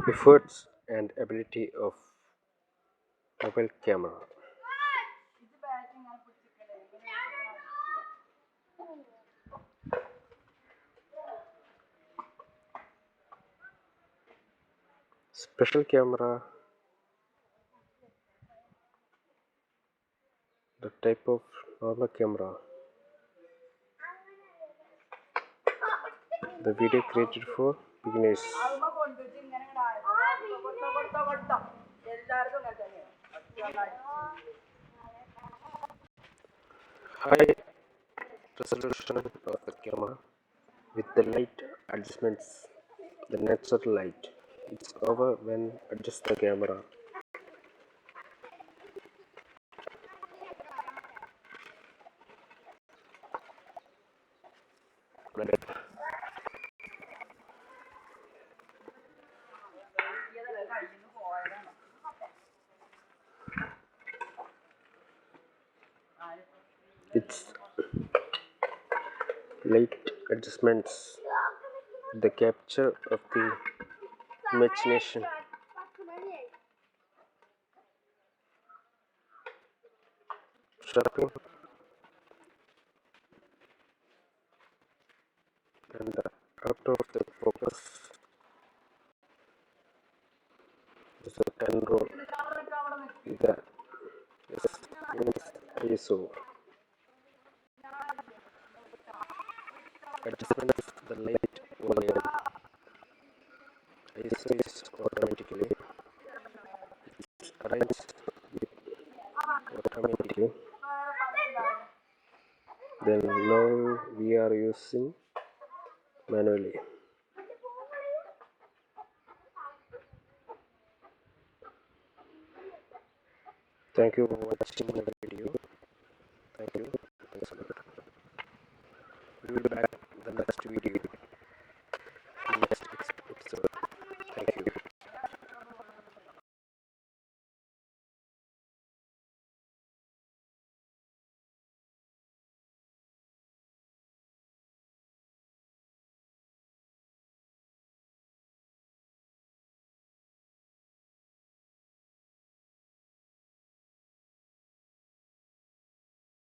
Efforts and ability of mobile camera. Special camera, the type of normal camera. The video created for beginners. High resolution of the camera with the light adjustments, the natural light. It's over when adjust the camera. It's light adjustments, the capture of the imagination. Sharpening and out of the focus is a pen roll. The S means ISO. Adjustments the light volume. ISO is automatically arranged automatically. Then now we are using manually. Thank you for watching the video. Thank you. Thanks a lot. We will be back in the next video.